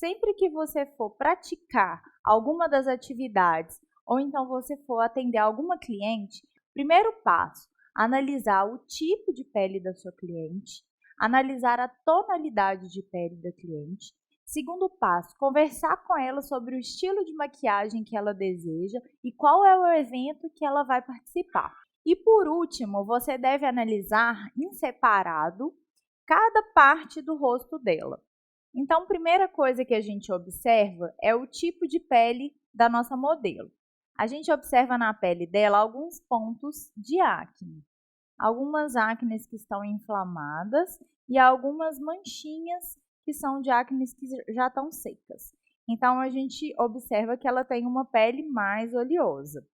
sempre que você for praticar alguma das atividades ou então você for atender alguma cliente, primeiro passo, analisar o tipo de pele da sua cliente, analisar a tonalidade de pele da cliente. Segundo passo, conversar com ela sobre o estilo de maquiagem que ela deseja e qual é o evento que ela vai participar. E por último, você deve analisar em separado cada parte do rosto dela. Então, a primeira coisa que a gente observa é o tipo de pele da nossa modelo. A gente observa na pele dela alguns pontos de acne. Algumas acnes que estão inflamadas e algumas manchinhas que são de acnes que já estão secas. Então, a gente observa que ela tem uma pele mais oleosa.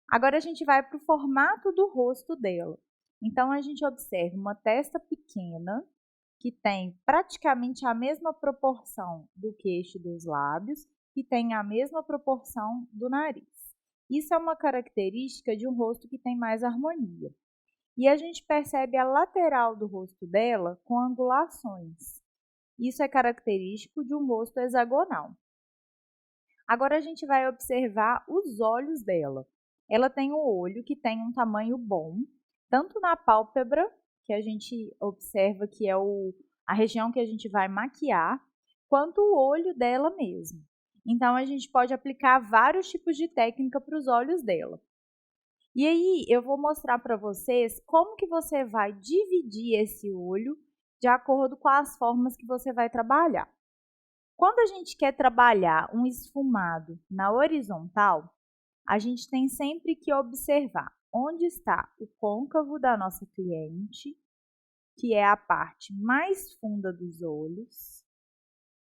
Agora, a gente vai para o formato do rosto dela. Então, a gente observa uma testa pequena, que tem praticamente a mesma proporção do queixo e dos lábios, e tem a mesma proporção do nariz. Isso é uma característica de um rosto que tem mais harmonia. E a gente percebe a lateral do rosto dela com angulações. Isso é característico de um rosto hexagonal. Agora a gente vai observar os olhos dela. Ela tem um olho que tem um tamanho bom, tanto na pálpebra, que a gente observa que é a região que a gente vai maquiar, quanto o olho dela mesmo. Então, a gente pode aplicar vários tipos de técnica para os olhos dela. E aí, eu vou mostrar para vocês como que você vai dividir esse olho de acordo com as formas que você vai trabalhar. Quando a gente quer trabalhar um esfumado na horizontal, a gente tem sempre que observar onde está o côncavo da nossa cliente, que é a parte mais funda dos olhos.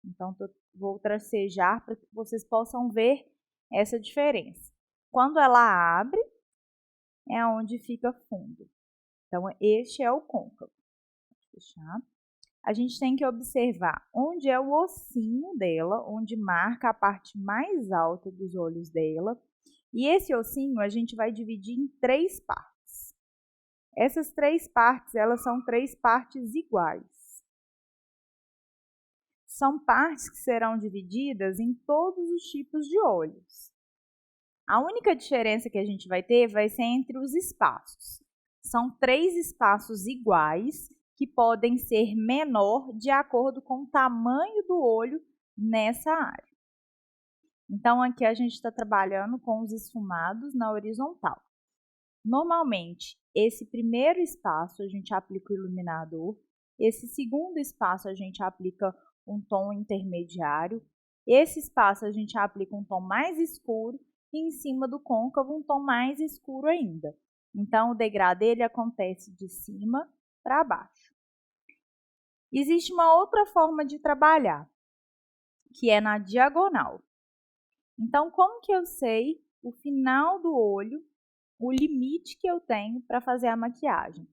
Então, vou tracejar para que vocês possam ver essa diferença. Quando ela abre, é onde fica fundo. Então, este é o côncavo. Vou fechar. A gente tem que observar onde é o ossinho dela, onde marca a parte mais alta dos olhos dela. E esse ossinho a gente vai dividir em 3 partes. Essas 3 partes, elas são 3 partes iguais. São partes que serão divididas em todos os tipos de olhos. A única diferença que a gente vai ter vai ser entre os espaços. São 3 espaços iguais que podem ser menor de acordo com o tamanho do olho nessa área. Então, aqui a gente está trabalhando com os esfumados na horizontal. Normalmente, esse primeiro espaço a gente aplica o iluminador, esse segundo espaço a gente aplica um tom intermediário, esse espaço a gente aplica um tom mais escuro e em cima do côncavo um tom mais escuro ainda. Então, o degradê ele acontece de cima para baixo. Existe uma outra forma de trabalhar, que é na diagonal. Então, como que eu sei o final do olho, o limite que eu tenho para fazer a maquiagem?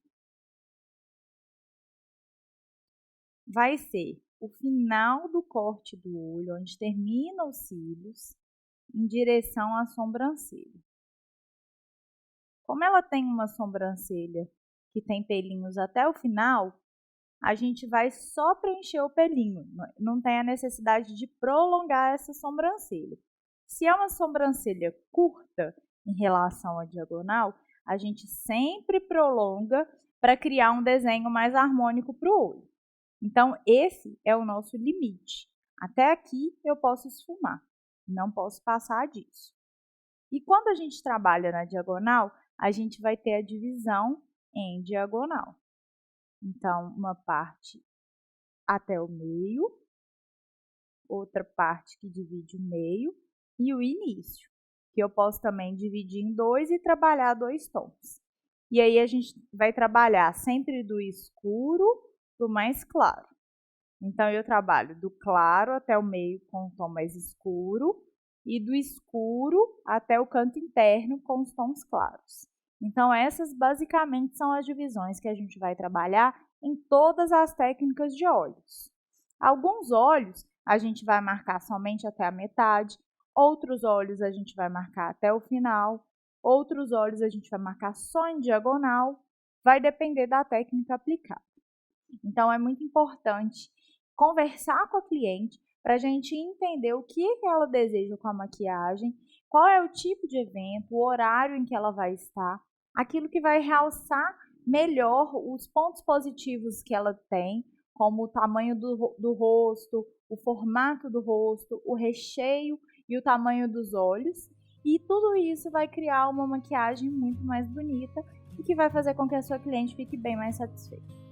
Vai ser o final do corte do olho, onde termina os cílios, em direção à sobrancelha. Como ela tem uma sobrancelha que tem pelinhos até o final, a gente vai só preencher o pelinho, não tem a necessidade de prolongar essa sobrancelha. Se é uma sobrancelha curta em relação à diagonal, a gente sempre prolonga para criar um desenho mais harmônico para o olho. Então, esse é o nosso limite. Até aqui eu posso esfumar, não posso passar disso. E quando a gente trabalha na diagonal, a gente vai ter a divisão em diagonal. Então, uma parte até o meio, outra parte que divide o meio e o início, que eu posso também dividir em 2 e trabalhar 2 tons. E aí a gente vai trabalhar sempre do escuro para o mais claro. Então, eu trabalho do claro até o meio com o tom mais escuro e do escuro até o canto interno com os tons claros. Então, essas basicamente são as divisões que a gente vai trabalhar em todas as técnicas de olhos. Alguns olhos a gente vai marcar somente até a metade, outros olhos a gente vai marcar até o final, outros olhos a gente vai marcar só em diagonal, vai depender da técnica aplicada. Então, é muito importante conversar com a cliente para a gente entender o que ela deseja com a maquiagem, qual é o tipo de evento, o horário em que ela vai estar, aquilo que vai realçar melhor os pontos positivos que ela tem, como o tamanho do rosto, o formato do rosto, o recheio e o tamanho dos olhos. E tudo isso vai criar uma maquiagem muito mais bonita e que vai fazer com que a sua cliente fique bem mais satisfeita.